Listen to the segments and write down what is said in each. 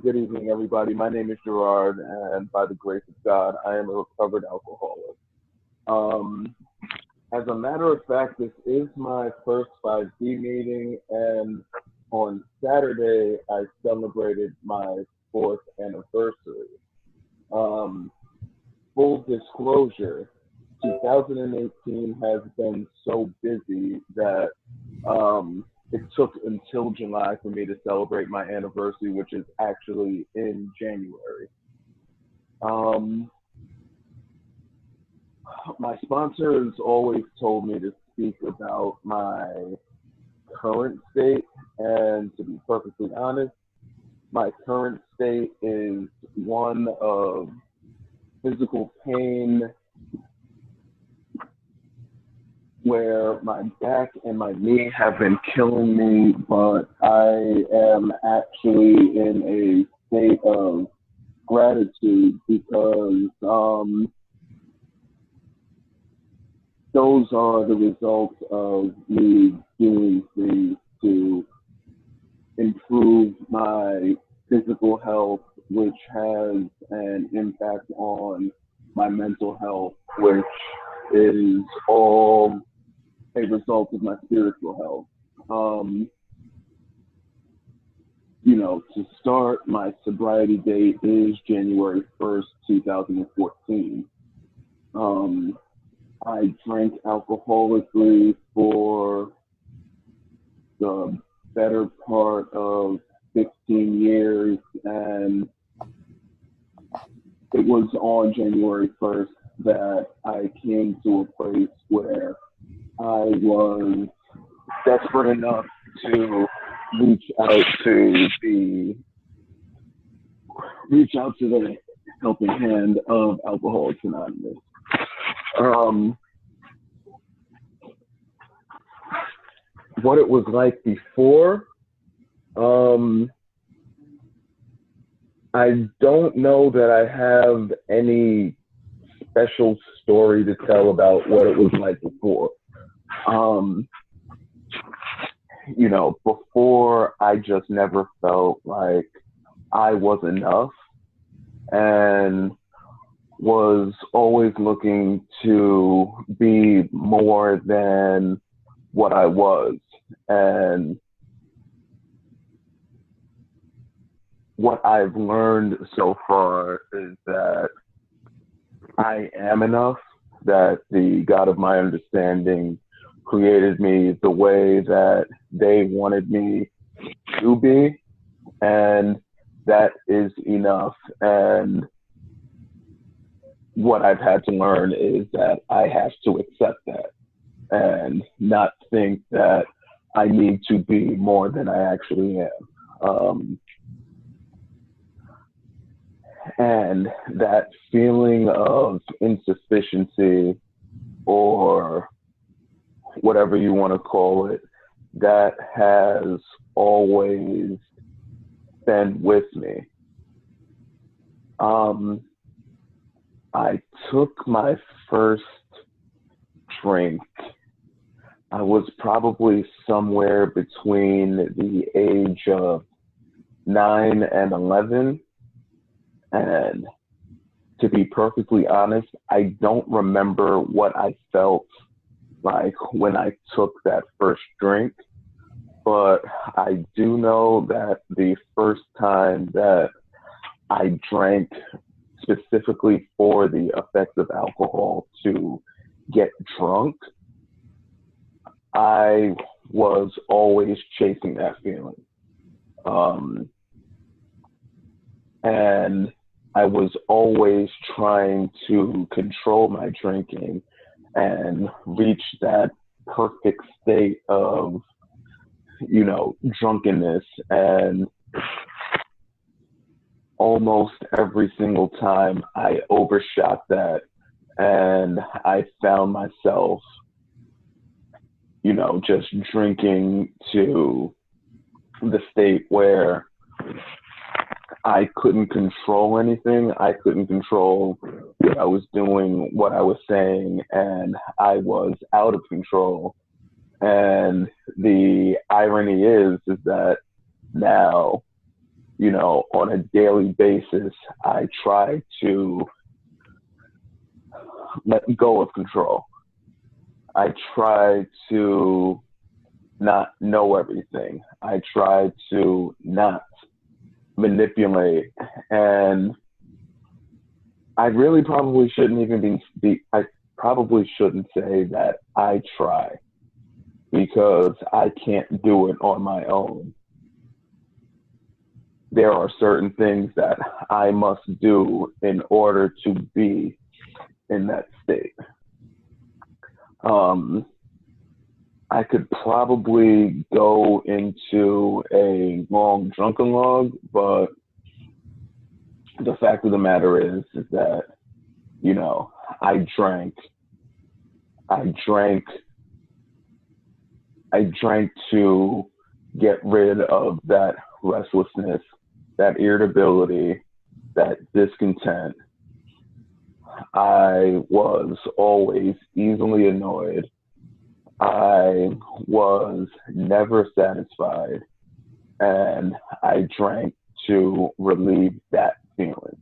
Good evening, everybody. My name is Gerard, and by the grace of God, I am a recovered alcoholic. Um, as a matter of fact, this is my first 5D meeting, and on Saturday, I celebrated my fourth anniversary. Um, Full disclosure, 2018 has been so busy that it took until July for me to celebrate my anniversary, which is actually in January. Um, my sponsor has always told me to speak about my current state, and to be perfectly honest, my current state is one of physical pain where my back and my knee have been killing me, but I am actually in a state of gratitude because those are the results of me doing things to improve my physical health, which has an impact on my mental health, which is all a result of my spiritual health. To start, my sobriety date is January 1st, 2014. I drank alcoholically for the better part of 15 years, and it was on January 1st that I came to a place where I was desperate enough to reach out to the helping hand of Alcoholics Anonymous. What it was like before, I don't know that I have any special story to tell about what it was like before. Before I just never felt like I was enough and was always looking to be more than what I was. And what I've learned so far is that I am enough, that the God of my understanding created me the way that they wanted me to be, and that is enough. And what I've had to learn is that I have to accept that and not think that I need to be more than I actually am. And that feeling of insufficiency, or whatever you want to call it, that has always been with me. I took my first drink. I was probably somewhere between the age of 9 and 11. And to be perfectly honest, I don't remember what I felt like when I took that first drink, but I do know that the first time that I drank specifically for the effects of alcohol to get drunk, I was always chasing that feeling. And I was always trying to control my drinking and reach that perfect state of, drunkenness. And almost every single time I overshot that, and I found myself, just drinking to the state where I couldn't control anything. I couldn't control what I was doing, what I was saying, and I was out of control. And the irony is that now on a daily basis, I try to let go of control. I try to not know everything. I try to not manipulate. And I really probably shouldn't even I probably shouldn't say that I try, because I can't do it on my own. There are certain things that I must do in order to be in that state. I could probably go into a long drunken log, but the fact of the matter is that, I drank to get rid of that restlessness, that irritability, that discontent. I was always easily annoyed. I was never satisfied, and I drank to relieve that feeling.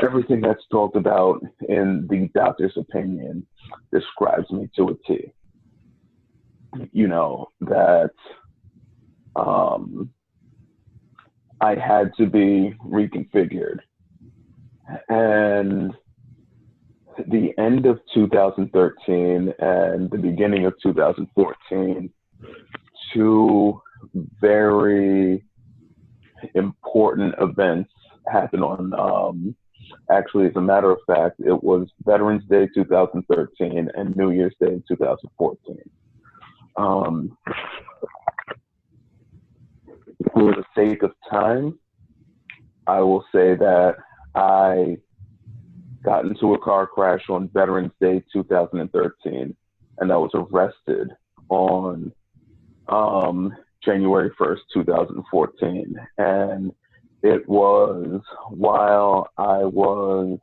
Everything that's talked about in the doctor's opinion describes me to a T. That I had to be reconfigured. And the end of 2013 and the beginning of 2014, two very important events happened on, actually, as a matter of fact, it was Veterans Day 2013 and New Year's Day 2014. For the sake of time, I will say that I got into a car crash on Veterans Day 2013, and I was arrested on January 1st, 2014. And it was while I was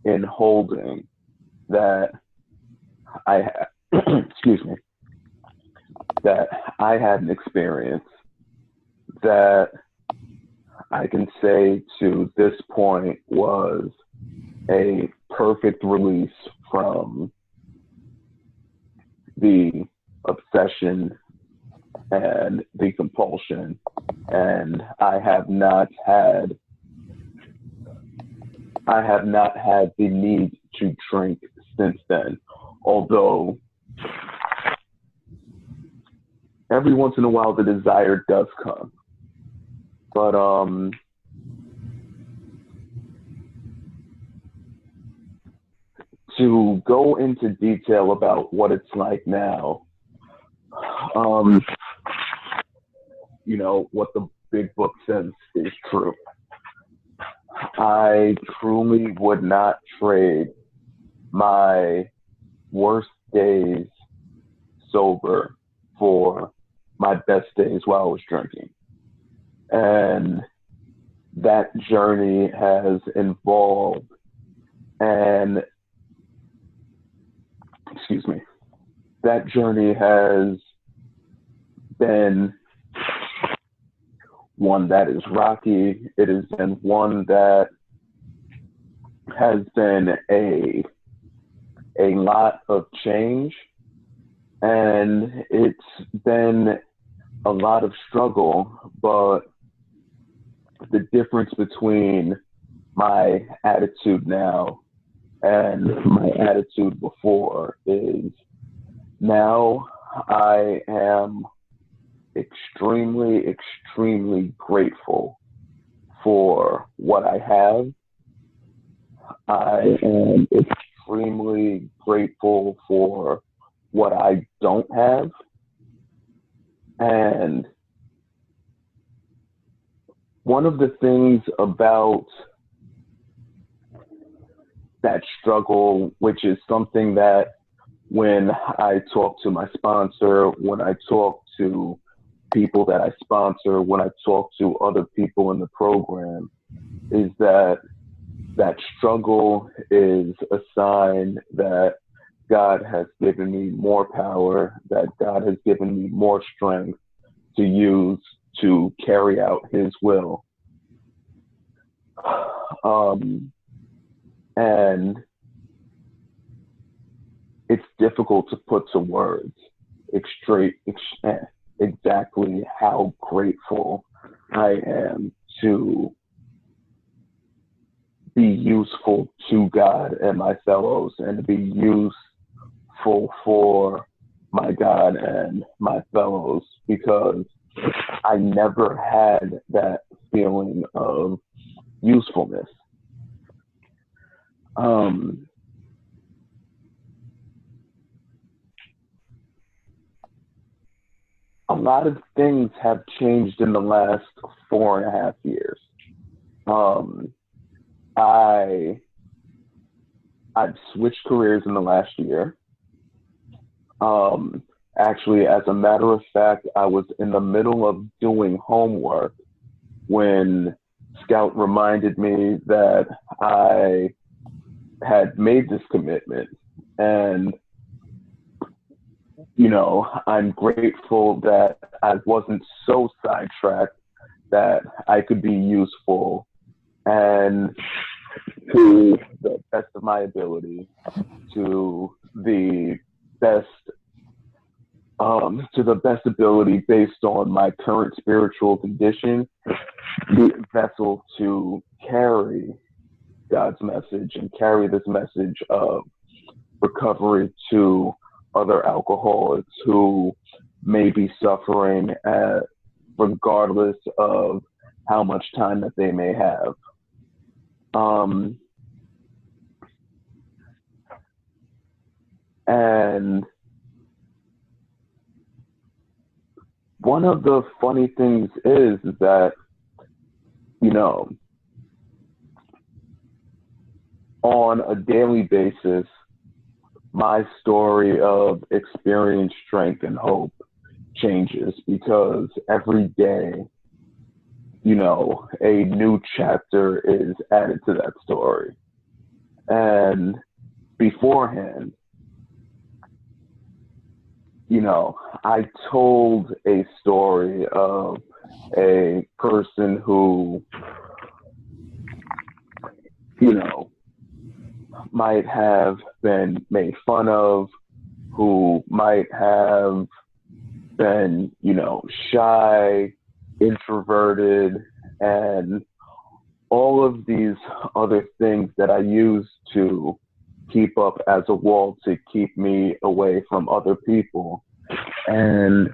in holding that I had, excuse me, that I had an experience that I can say to this point was a perfect release from the obsession and the compulsion. And I have not had the need to drink since then, although every once in a while the desire does come. But to go into detail about what it's like now, what the big book says is true. I truly would not trade my worst days sober for my best days while I was drinking. And that journey has involved that journey has been one that is rocky. It has been one that has been a lot of change, and it's been a lot of struggle. But the difference between my attitude now and my attitude before is now I am extremely, extremely grateful for what I have. I am extremely grateful for what I don't have. And one of the things about that struggle, which is something that when I talk to my sponsor, when I talk to people that I sponsor, when I talk to other people in the program, is that struggle is a sign that God has given me more power, that God has given me more strength to use to carry out His will. And it's difficult to put to words exactly how grateful I am to be useful to God and my fellows, and to be useful for my God and my fellows, because I never had that feeling of usefulness. A lot of things have changed in the last 4.5 years. I I've switched careers in the last year. Actually, as a matter of fact, I was in the middle of doing homework when Scout reminded me that I had made this commitment. And, I'm grateful that I wasn't so sidetracked that I could be useful and to the best of my ability, to the best ability based on my current spiritual condition, the vessel to carry God's message and carry this message of recovery to other alcoholics who may be suffering regardless of how much time that they may have. And one of the funny things is that, on a daily basis, my story of experience, strength, and hope changes, because every day, a new chapter is added to that story. And beforehand, I told a story of a person who, might have been made fun of, who might have been, shy, introverted, and all of these other things that I used to keep up as a wall to keep me away from other people. And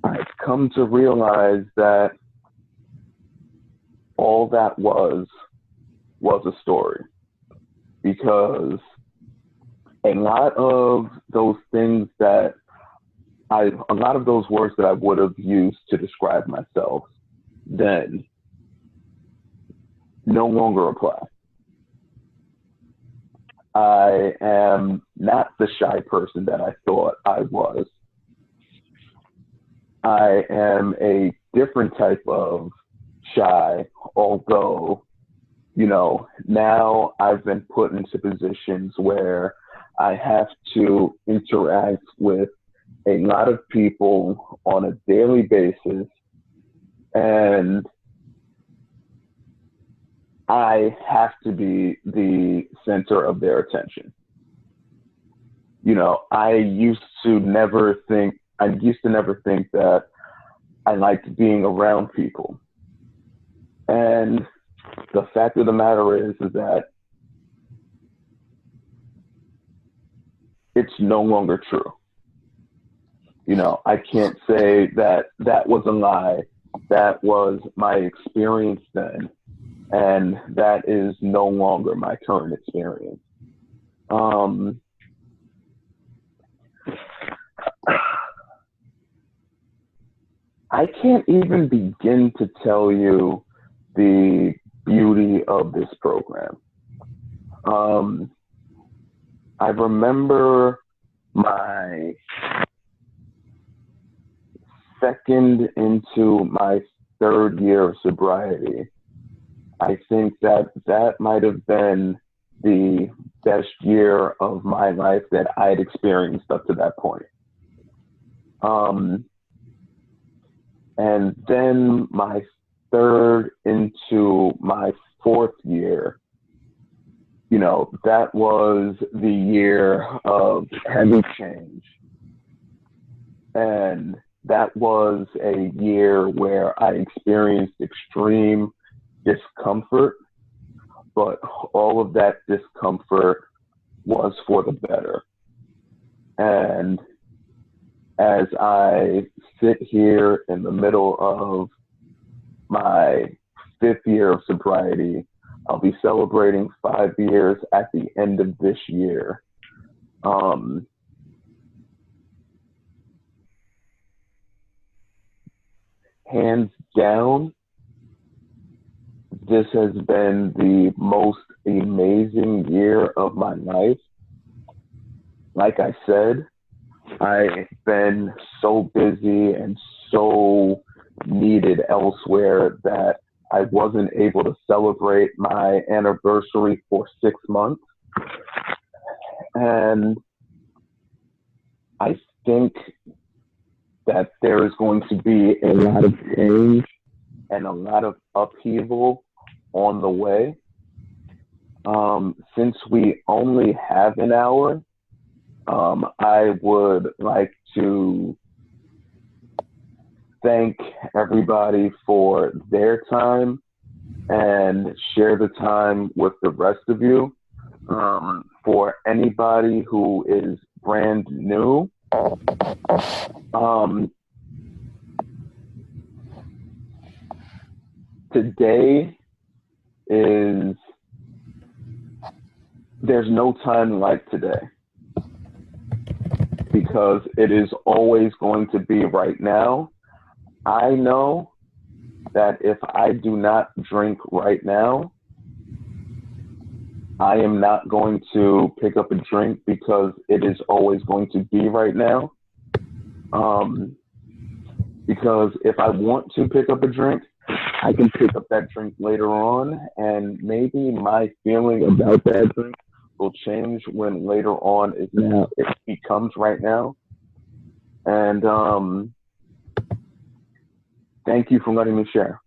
I've come to realize that all that was a story, because a lot of those things a lot of those words that I would have used to describe myself then no longer apply. I am not the shy person that I thought I was. I am a different type of shy, although, now I've been put into positions where I have to interact with a lot of people on a daily basis, and I have to be the center of their attention. I used to never think that I liked being around people. And the fact of the matter is that it's no longer true. I can't say that that was a lie. That was my experience then, and that is no longer my current experience. I can't even begin to tell you the beauty of this program. I remember my second into my third year of sobriety. I think that might have been the best year of my life that I had experienced up to that point. Um, and then my third into my fourth year, that was the year of heavy change. And that was a year where I experienced extreme discomfort, but all of that discomfort was for the better. And as I sit here in the middle of my fifth year of sobriety, I'll be celebrating 5 years at the end of this year. Hands down, this has been the most amazing year of my life. Like I said, I've been so busy and so needed elsewhere that I wasn't able to celebrate my anniversary for 6 months. And I think that there is going to be a lot of change and a lot of upheaval on the way. Since we only have an hour, I would like to thank everybody for their time and share the time with the rest of you. For anybody who is brand new, today there's no time like today, because it is always going to be right now. I know that if I do not drink right now, I am not going to pick up a drink, because it is always going to be right now. Because if I want to pick up a drink, I can pick up that drink later on, and maybe my feeling about that drink will change when later on it becomes right now. And thank you for letting me share.